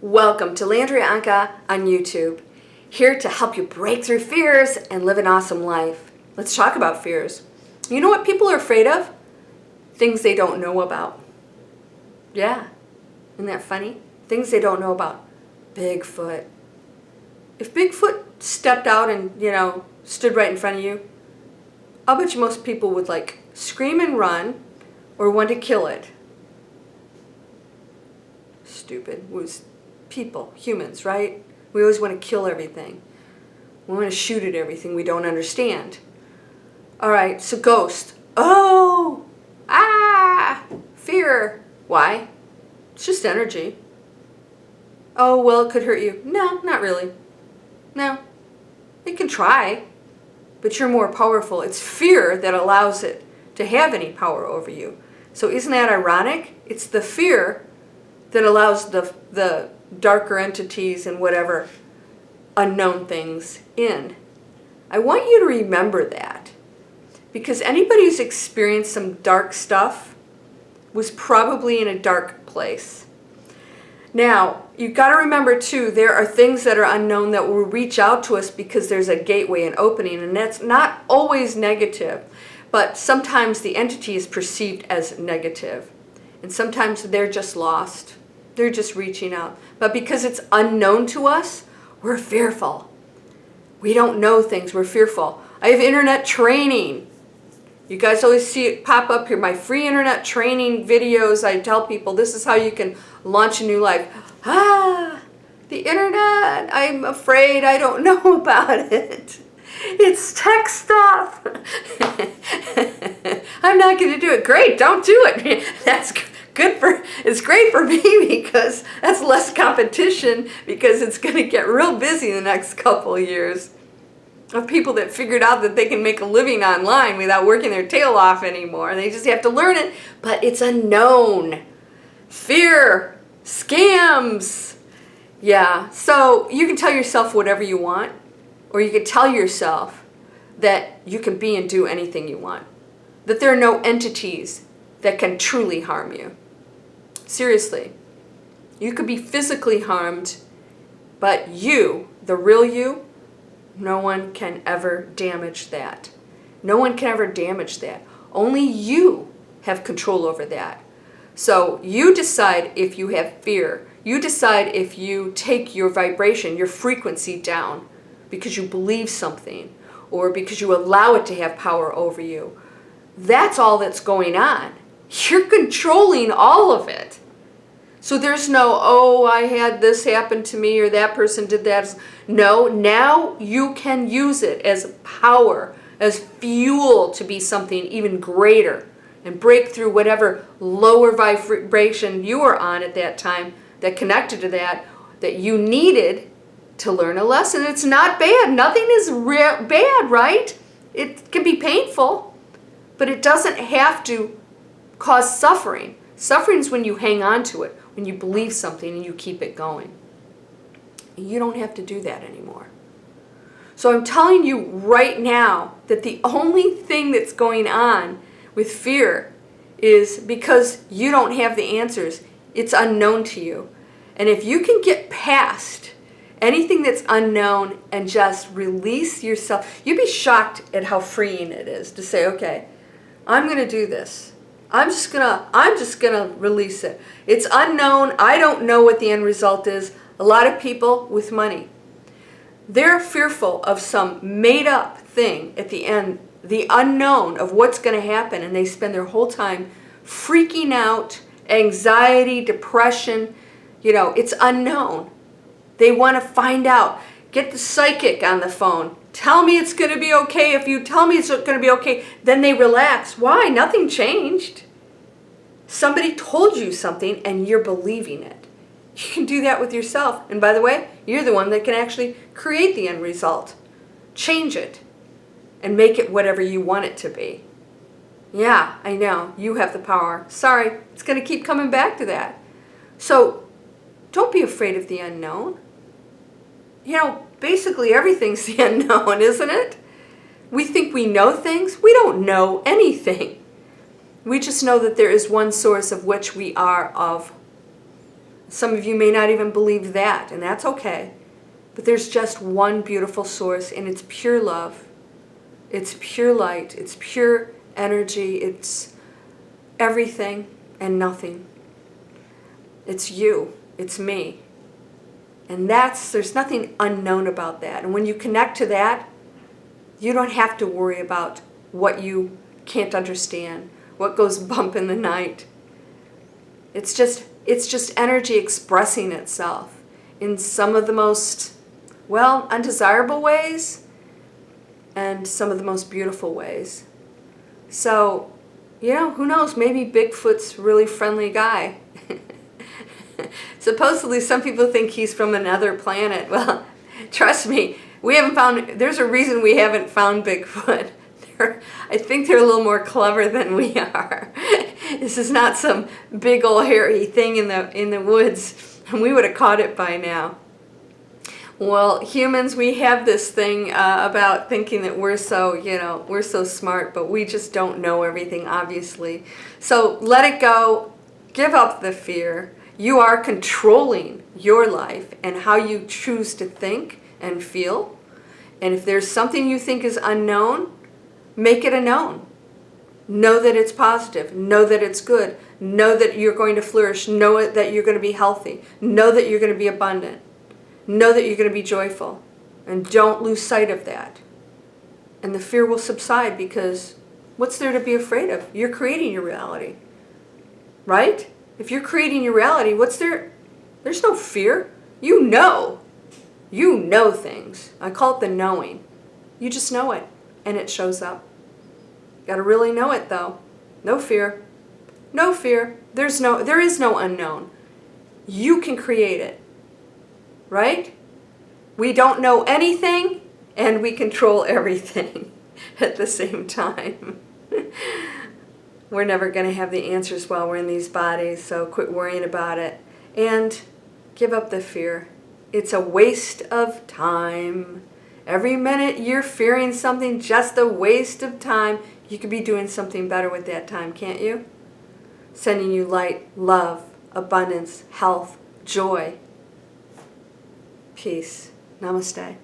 Welcome to Landria Anca on YouTube, here to help you break through fears and live an awesome life. Let's talk about fears. You know what people are afraid of? Things they don't know about. Yeah, isn't that funny? Things they don't know about. Bigfoot. If Bigfoot stepped out and, stood right in front of you, I'll bet you most people would scream and run or want to kill it. Stupid. It was people, humans, right? We always want to kill everything. We want to shoot at everything we don't understand. All right, so ghost. Oh, fear. Why? It's just energy. Oh, well, it could hurt you. No, not really. No, it can try, but you're more powerful. It's fear that allows it to have any power over you. So isn't that ironic? It's the fear that allows the darker entities and whatever unknown things in. I want you to remember that, because anybody who's experienced some dark stuff was probably in a dark place. Now, you've got to remember too, there are things that are unknown that will reach out to us because there's a gateway, an opening, and that's not always negative, but sometimes the entity is perceived as negative, and sometimes they're just lost. They're just reaching out. But because it's unknown to us, we're fearful. We don't know things. We're fearful. I have internet training. You guys always see it pop up here. My free internet training videos. I tell people this is how you can launch a new life. The internet. I'm afraid I don't know about it. It's tech stuff. I'm not going to do it. Great. Don't do it. That's it's great for me because that's less competition, because it's going to get real busy in the next couple of years of people that figured out that they can make a living online without working their tail off anymore. They just have to learn it, but it's unknown. Fear, scams. Yeah, so you can tell yourself whatever you want, or you can tell yourself that you can be and do anything you want, that there are no entities that can truly harm you. Seriously, you could be physically harmed, but you, the real you, no one can ever damage that. No one can ever damage that. Only you have control over that. So you decide if you have fear. You decide if you take your vibration, your frequency down because you believe something or because you allow it to have power over you. That's all that's going on. You're controlling all of it. So there's no, oh, I had this happen to me or that person did that. No, now you can use it as power, as fuel to be something even greater and break through whatever lower vibration you were on at that time that connected to that you needed to learn a lesson. It's not bad. Nothing is bad, right? It can be painful, but it doesn't have to cause suffering. Suffering is when you hang on to it, when you believe something and you keep it going. You don't have to do that anymore. So I'm telling you right now that the only thing that's going on with fear is because you don't have the answers. It's unknown to you. And if you can get past anything that's unknown and just release yourself, you'd be shocked at how freeing it is to say, okay, I'm going to do this. I'm just gonna release it. It's unknown. I don't know what the end result is. A lot of people with money, they're fearful of some made up thing at the end, the unknown of what's going to happen, and they spend their whole time freaking out, anxiety, depression. It's unknown. They want to find out. Get the psychic on the phone. Tell me it's going to be okay. If you tell me it's going to be okay, then they relax. Why? Nothing changed. Somebody told you something and you're believing it. You can do that with yourself. And by the way, you're the one that can actually create the end result. Change it and make it whatever you want it to be. Yeah, I know. You have the power. Sorry, it's going to keep coming back to that. So don't be afraid of the unknown. Basically everything's the unknown, isn't it? We think we know things. We don't know anything. We just know that there is one source of which we are of. Some of you may not even believe that, and that's okay. But there's just one beautiful source, and it's pure love. It's pure light. It's pure energy. It's everything and nothing. It's you. It's me. And there's nothing unknown about that. And when you connect to that, you don't have to worry about what you can't understand, what goes bump in the night. It's just energy expressing itself in some of the most, well, undesirable ways and some of the most beautiful ways. So, who knows, maybe Bigfoot's a really friendly guy. Supposedly some people think he's from another planet. Well, trust me, there's a reason we haven't found Bigfoot. I think they're a little more clever than we are. This is not some big old hairy thing in the woods, and we would have caught it by now. Well, humans, we have this thing about thinking that we're so smart, but we just don't know everything, obviously. So let it go. Give up the fear. You are controlling your life and how you choose to think and feel. And if there's something you think is unknown, make it a known. Know that it's positive. Know that it's good. Know that you're going to flourish. Know that you're going to be healthy. Know that you're going to be abundant. Know that you're going to be joyful. And don't lose sight of that. And the fear will subside, because what's there to be afraid of? You're creating your reality. Right? If you're creating your reality, what's there? There's no fear. You know. You know things. I call it the knowing. You just know it, and it shows up. Got to really know it, though. No fear. No fear. There is no unknown. You can create it. Right? We don't know anything, and we control everything at the same time. We're never going to have the answers while we're in these bodies, so quit worrying about it. And give up the fear. It's a waste of time. Every minute you're fearing something, just a waste of time. You could be doing something better with that time, can't you? Sending you light, love, abundance, health, joy, peace. Namaste.